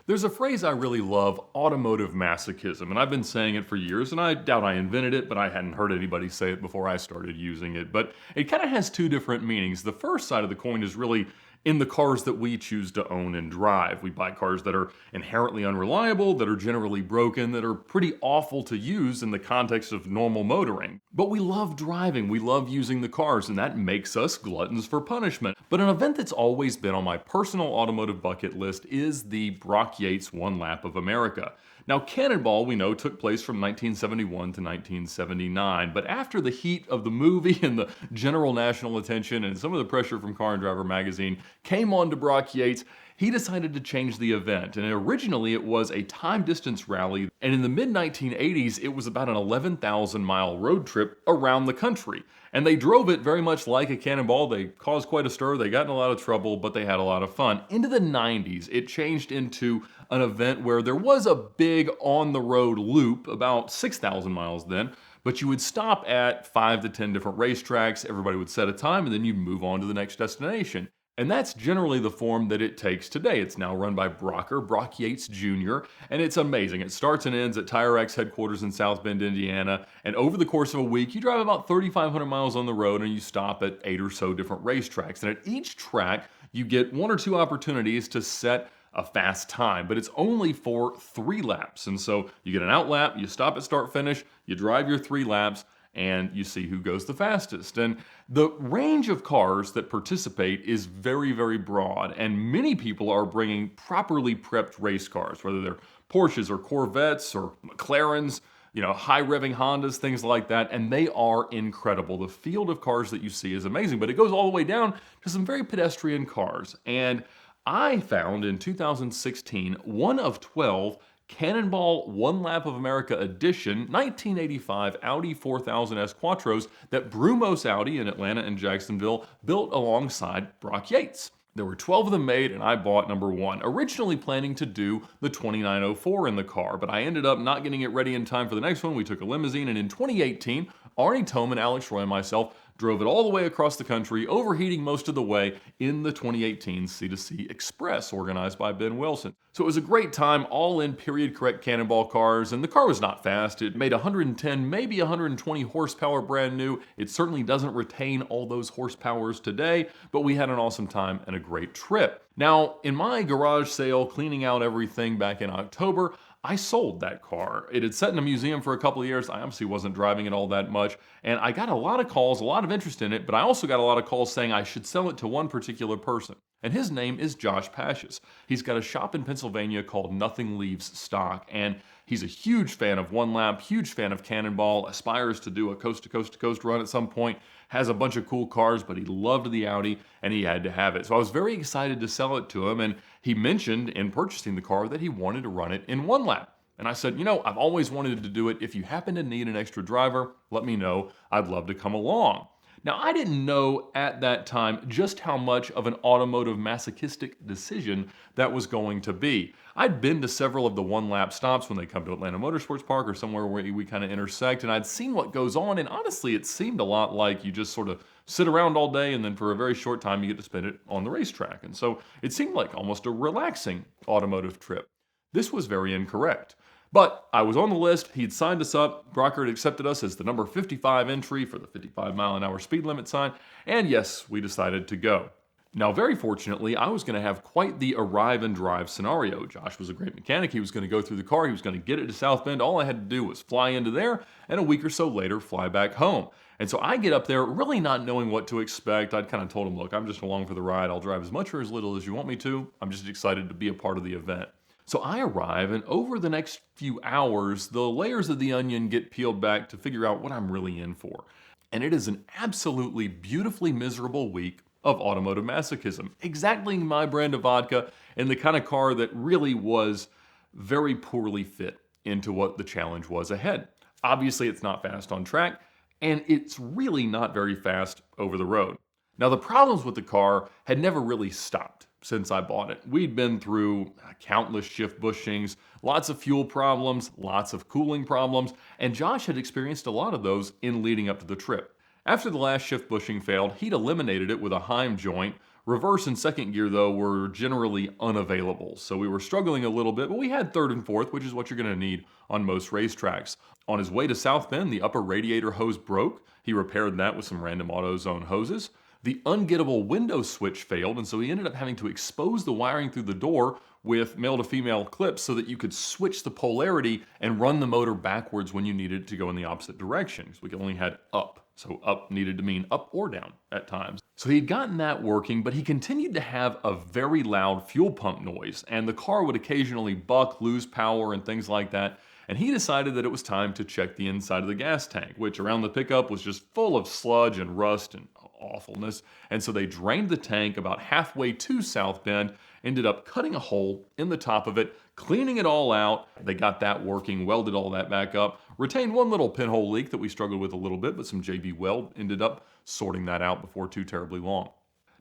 There's a phrase I really love, automotive masochism, and I've been saying it for years, and I doubt I invented it, but I hadn't heard anybody say it before I started using it. But it kind of has two different meanings. The first side of the coin is really in the cars that we choose to own and drive. We buy cars that are inherently unreliable, that are generally broken, that are pretty awful to use in the context of normal motoring. But we love driving, we love using the cars, and that makes us gluttons for punishment. But an event that's always been on my personal automotive bucket list is the Brock Yates One Lap of America. Now, Cannonball, we know, took place from 1971 to 1979, but after the heat of the movie and the general national attention and some of the pressure from Car and Driver magazine came on to Brock Yates, he decided to change the event. And originally it was a time distance rally, and in the mid 1980s it was about an 11,000 mile road trip around the country. And they drove it very much like a cannonball. They caused quite a stir, they got in a lot of trouble, but they had a lot of fun. Into the 90s, it changed into an event where there was a big on-the-road loop, about 6,000 miles then, but you would stop at 5 to 10 different racetracks, everybody would set a time, and then you'd move on to the next destination. And that's generally the form that it takes today. It's now run by Brock Yates Jr., and it's amazing. It starts and ends at Tire X headquarters in South Bend, Indiana, and over the course of a week, you drive about 3,500 miles on the road and you stop at 8 or so different racetracks. And at each track, you get 1 or 2 opportunities to set a fast time, but it's only for 3 laps. And so you get an out lap, you stop at start finish, you drive your 3 laps, and you see who goes the fastest. And the range of cars that participate is very, very broad, and many people are bringing properly prepped race cars, whether they're Porsches or Corvettes or McLarens, high revving Hondas, things like that, and they are incredible. The field of cars that you see is amazing, but it goes all the way down to some very pedestrian cars. And I found in 2016 one of 12 Cannonball One Lap of America Edition 1985 Audi 4000S Quattros that Brumos Audi in Atlanta and Jacksonville built alongside Brock Yates. There were 12 of them made, and I bought number 1, originally planning to do the 2904 in the car, but I ended up not getting it ready in time for the next one. We took a limousine, and in 2018, Arnie Toman, Alex Roy, and myself drove it all the way across the country, overheating most of the way in the 2018 C2C Express, organized by Ben Wilson. So it was a great time, all in period-correct Cannonball cars, and the car was not fast. It made 110, maybe 120 horsepower brand new. It certainly doesn't retain all those horsepowers today, but we had an awesome time and a great trip. Now, in my garage sale, cleaning out everything back in October, I sold that car. It had sat in a museum for a couple of years. I obviously wasn't driving it all that much, and I got a lot of calls, a lot of interest in it, but I also got a lot of calls saying I should sell it to one particular person. And his name is Josh Pashas. He's got a shop in Pennsylvania called Nothing Leaves Stock, and he's a huge fan of One Lap, huge fan of Cannonball, aspires to do a coast-to-coast-to-coast run at some point, has a bunch of cool cars, but he loved the Audi, and he had to have it. So I was very excited to sell it to him, and he mentioned in purchasing the car that he wanted to run it in One Lap. And I said, I've always wanted to do it. If you happen to need an extra driver, let me know. I'd love to come along. Now, I didn't know at that time just how much of an automotive masochistic decision that was going to be. I'd been to several of the one-lap stops when they come to Atlanta Motorsports Park or somewhere where we kind of intersect, and I'd seen what goes on, and honestly, it seemed a lot like you just sort of sit around all day, and then for a very short time, you get to spend it on the racetrack. And so it seemed like almost a relaxing automotive trip. This was very incorrect. But I was on the list, he'd signed us up, Brock had accepted us as the number 55 entry for the 55-mile-an-hour speed limit sign, and yes, we decided to go. Now, very fortunately, I was going to have quite the arrive and drive scenario. Josh was a great mechanic, he was going to go through the car, he was going to get it to South Bend, all I had to do was fly into there, and a week or so later, fly back home. And so I get up there really not knowing what to expect. I'd kind of told him, look, I'm just along for the ride, I'll drive as much or as little as you want me to, I'm just excited to be a part of the event. So I arrive, and over the next few hours, the layers of the onion get peeled back to figure out what I'm really in for. And it is an absolutely beautifully miserable week of automotive masochism. Exactly my brand of vodka, and the kind of car that really was very poorly fit into what the challenge was ahead. Obviously, it's not fast on track, and it's really not very fast over the road. Now, the problems with the car had never really stopped since I bought it. We'd been through countless shift bushings, lots of fuel problems, lots of cooling problems, and Josh had experienced a lot of those in leading up to the trip. After the last shift bushing failed, he'd eliminated it with a Heim joint, Reverse and second gear, though, were generally unavailable, so we were struggling a little bit, but we had third and fourth, which is what you're going to need on most racetracks. On his way to South Bend, the upper radiator hose broke. He repaired that with some random AutoZone hoses. The ungettable window switch failed, and so he ended up having to expose the wiring through the door with male to female clips so that you could switch the polarity and run the motor backwards when you needed it to go in the opposite direction, because we only had up. So up needed to mean up or down at times. So he'd gotten that working, but he continued to have a very loud fuel pump noise, and the car would occasionally buck, lose power, and things like that. And he decided that it was time to check the inside of the gas tank, which around the pickup was just full of sludge and rust and awfulness. And so they drained the tank about halfway to South Bend, ended up cutting a hole in the top of it, cleaning it all out. They got that working, welded all that back up, retained one little pinhole leak that we struggled with a little bit, but some JB Weld ended up sorting that out before too terribly long.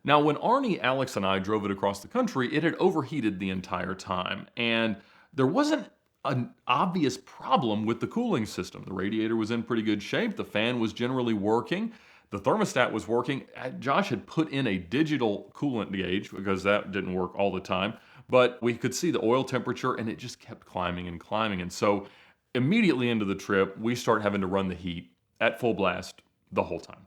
Now, when Arnie, Alex, and I drove it across the country, it had overheated the entire time, and there wasn't an obvious problem with the cooling system. The radiator was in pretty good shape, the fan was generally working, the thermostat was working. Josh had put in a digital coolant gauge because that didn't work all the time, but we could see the oil temperature and it just kept climbing and climbing. And so immediately into the trip, we start having to run the heat at full blast the whole time.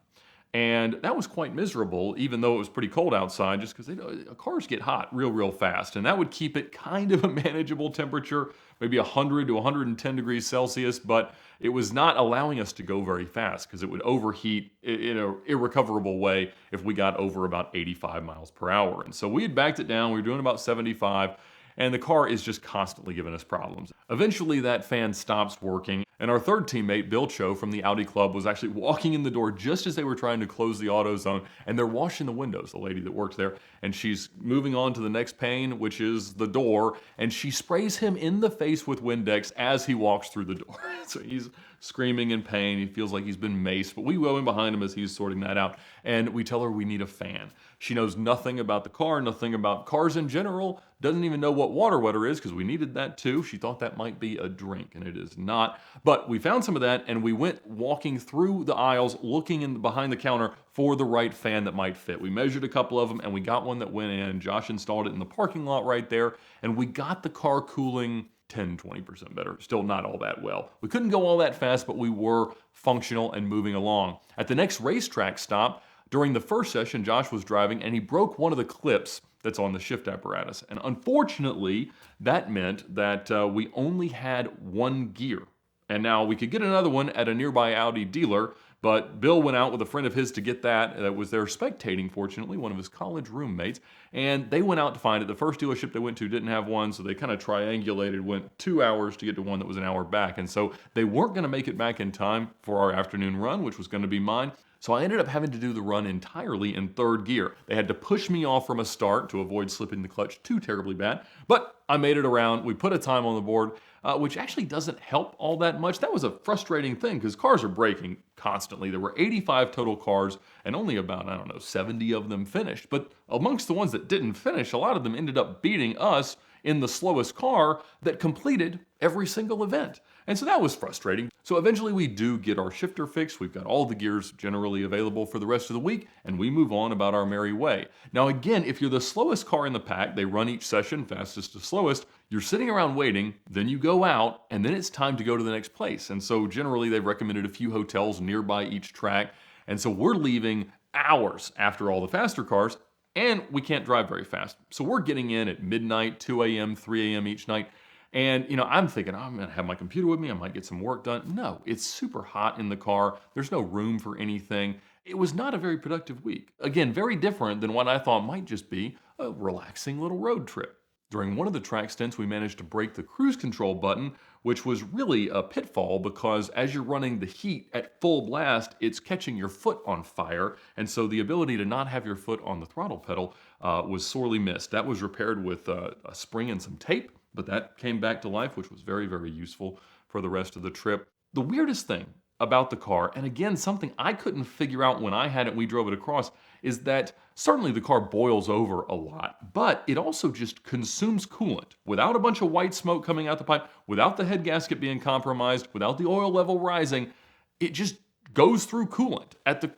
And that was quite miserable, even though it was pretty cold outside, just because cars get hot real fast. And that would keep it kind of a manageable temperature, maybe 100 to 110 degrees Celsius, but it was not allowing us to go very fast because it would overheat in an irrecoverable way if we got over about 85 miles per hour. And so we had backed it down, we were doing about 75, and the car is just constantly giving us problems. Eventually that fan stops working, and our third teammate, Bill Cho from the Audi club, was actually walking in the door just as they were trying to close the AutoZone, and they're washing the windows, the lady that worked there, and she's moving on to the next pane, which is the door, and she sprays him in the face with Windex as he walks through the door. So he's screaming in pain, he feels like he's been maced, but we go in behind him as he's sorting that out, and we tell her we need a fan. She knows nothing about the car, nothing about cars in general, doesn't even know what water wetter is because we needed that too. She thought that might be a drink, and it is not. But we found some of that, and we went walking through the aisles, looking in behind the counter for the right fan that might fit. We measured a couple of them, and we got one that went in. Josh installed it in the parking lot right there, and we got the car cooling 10-20% better. Still not all that well. We couldn't go all that fast, but we were functional and moving along. At the next racetrack stop, during the first session, Josh was driving, and he broke one of the clips that's on the shift apparatus. And unfortunately, that meant that we only had one gear. And now we could get another one at a nearby Audi dealer, but Bill went out with a friend of his to get that. That was there spectating, fortunately, one of his college roommates. And they went out to find it. The first dealership they went to didn't have one, so they kind of triangulated, went 2 hours to get to one that was an hour back. And so they weren't going to make it back in time for our afternoon run, which was going to be mine. So I ended up having to do the run entirely in third gear. They had to push me off from a start to avoid slipping the clutch too terribly bad, but I made it around. We put a time on the board, which actually doesn't help all that much. That was a frustrating thing because cars are braking constantly. There were 85 total cars and only about, 70 of them finished. But amongst the ones that didn't finish, a lot of them ended up beating us in the slowest car that completed every single event. And so that was frustrating. So eventually we do get our shifter fixed. We've got all the gears generally available for the rest of the week, and we move on about our merry way. Now again, if you're the slowest car in the pack, they run each session, fastest to slowest, you're sitting around waiting, then you go out, and then it's time to go to the next place. And so generally they've recommended a few hotels nearby each track. And so we're leaving hours after all the faster cars, and we can't drive very fast. So we're getting in at midnight, 2 a.m., 3 a.m. each night. And, I'm thinking, I'm going to have my computer with me. I might get some work done. No, it's super hot in the car. There's no room for anything. It was not a very productive week. Again, very different than what I thought might just be a relaxing little road trip. During one of the track stints, we managed to break the cruise control button, which was really a pitfall because as you're running the heat at full blast, it's catching your foot on fire. And so the ability to not have your foot on the throttle pedal was sorely missed. That was repaired with a spring and some tape. But that came back to life, which was very, very useful for the rest of the trip. The weirdest thing about the car, and again, something I couldn't figure out when I had it and we drove it across, is that certainly the car boils over a lot, but it also just consumes coolant. Without a bunch of white smoke coming out the pipe, without the head gasket being compromised, without the oil level rising, it just goes through coolant at the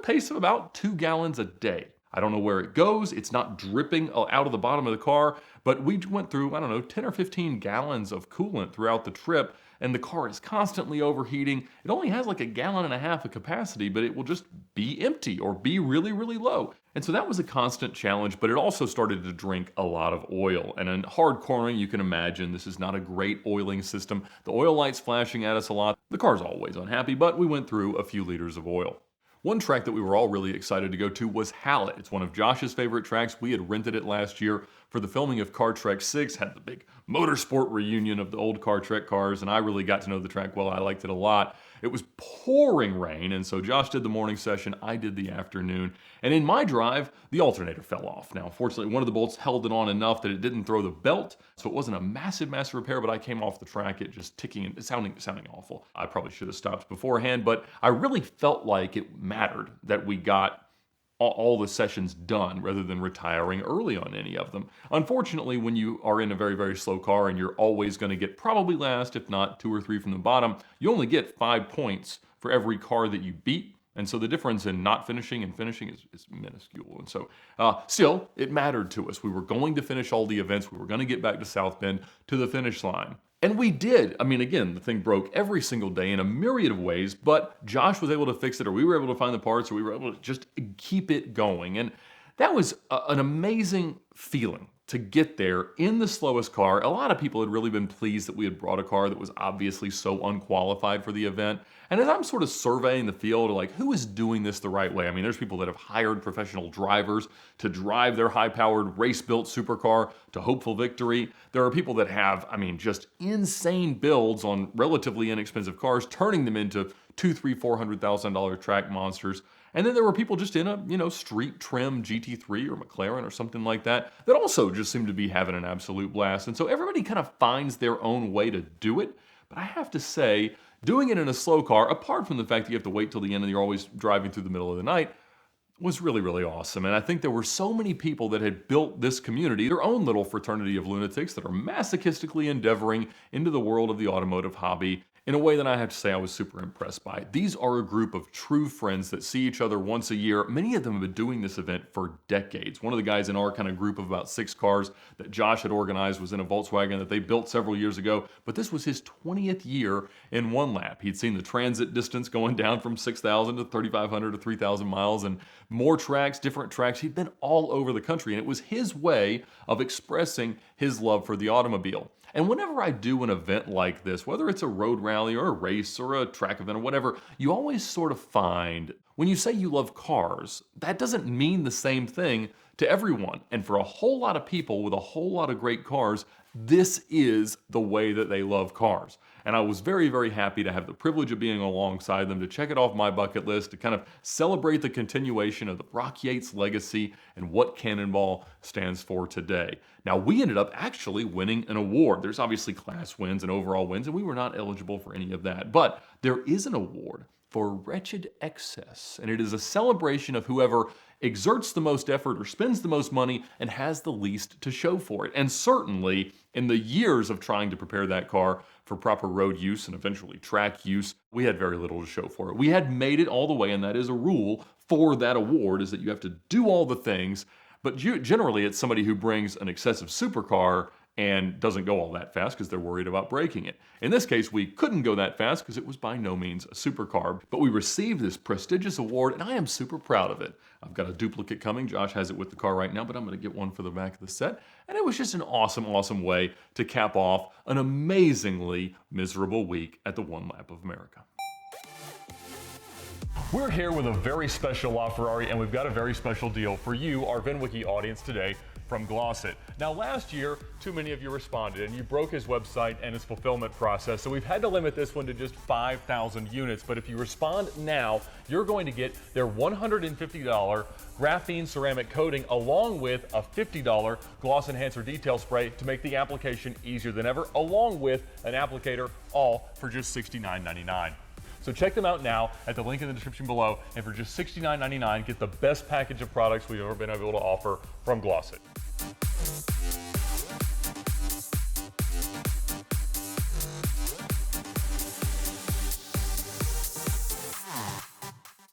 pace of about 2 gallons a day. I don't know where it goes. It's not dripping out of the bottom of the car, but we went through, I don't know, 10 or 15 gallons of coolant throughout the trip, and the car is constantly overheating. It only has like 1.5 gallons of capacity, but it will just be empty or be really, really low. And so that was a constant challenge, but it also started to drink a lot of oil. And in hard cornering, you can imagine this is not a great oiling system. The oil light's flashing at us a lot. The car's always unhappy, but we went through a few liters of oil. One track that we were all really excited to go to was Hallett. It's one of Josh's favorite tracks. We had rented it last year for the filming of Car Trek 6, had the big motorsport reunion of the old Car Trek cars, and I really got to know the track well. I liked it a lot. It was pouring rain, and so Josh did the morning session, I did the afternoon, and in my drive, the alternator fell off. Now, fortunately, one of the bolts held it on enough that it didn't throw the belt, so it wasn't a massive repair, but I came off the track, it just ticking and sounding awful. I probably should have stopped beforehand, but I really felt like it mattered that we got all the sessions done rather than retiring early on any of them. Unfortunately, when you are in a very, very slow car and you're always going to get probably last, if not 2 or 3 from the bottom, you only get 5 points for every car that you beat. And so the difference in not finishing and finishing is minuscule. And so still, it mattered to us. We were going to finish all the events. We were going to get back to South Bend to the finish line. And we did. I mean, again, the thing broke every single day in a myriad of ways, but Josh was able to fix it, or we were able to find the parts, or we were able to just keep it going. And that was an amazing feeling to get there in the slowest car. A lot of people had really been pleased that we had brought a car that was obviously so unqualified for the event. And as I'm sort of surveying the field, like, who is doing this the right way? I mean, there's people that have hired professional drivers to drive their high-powered, race-built supercar to hopeful victory. There are people that have, I mean, just insane builds on relatively inexpensive cars, turning them into $200,000, $300,000, $400,000 track monsters. And then there were people just in a, street trim GT3 or McLaren or something like that also just seemed to be having an absolute blast. And so everybody kind of finds their own way to do it. But I have to say, doing it in a slow car, apart from the fact that you have to wait till the end and you're always driving through the middle of the night, was really, really awesome. And I think there were so many people that had built this community, their own little fraternity of lunatics that are masochistically endeavoring into the world of the automotive hobby in a way that I have to say I was super impressed by. These are a group of true friends that see each other once a year. Many of them have been doing this event for decades. One of the guys in our kind of group of about 6 cars that Josh had organized was in a Volkswagen that they built several years ago, but this was his 20th year in one lap. He'd seen the transit distance going down from 6,000 to 3,500 to 3,000 miles and more tracks, different tracks. He'd been all over the country, and it was his way of expressing his love for the automobile. And whenever I do an event like this, whether it's a road rally or a race or a track event or whatever, you always sort of find when you say you love cars, that doesn't mean the same thing to everyone. And for a whole lot of people with a whole lot of great cars, this is the way that they love cars. And I was very, very happy to have the privilege of being alongside them, to check it off my bucket list, to kind of celebrate the continuation of the Brock Yates legacy and what Cannonball stands for today. Now, we ended up actually winning an award. There's obviously class wins and overall wins, and we were not eligible for any of that. But there is an award for wretched excess, and it is a celebration of whoever exerts the most effort or spends the most money and has the least to show for it. And certainly, in the years of trying to prepare that car for proper road use and eventually track use, we had very little to show for it. We had made it all the way, and that is a rule for that award, is that you have to do all the things, but generally it's somebody who brings an excessive supercar and doesn't go all that fast because they're worried about breaking it. In this case, we couldn't go that fast because it was by no means a supercar, but we received this prestigious award, and I am super proud of it. I've got a duplicate coming. Josh has it with the car right now, but I'm going to get one for the back of the set. And it was just an awesome, awesome way to cap off an amazingly miserable week at the One Lap of America. We're here with a very special LaFerrari, and we've got a very special deal for you, our VINwiki audience today, from Glossit. Now, last year, too many of you responded, and you broke his website and its fulfillment process, so we've had to limit this one to just 5,000 units. But if you respond now, you're going to get their $150 graphene ceramic coating along with a $50 gloss enhancer detail spray to make the application easier than ever, along with an applicator, all for just $69.99. So check them out now at the link in the description below, and for just $69.99, get the best package of products we've ever been able to offer from Glossit.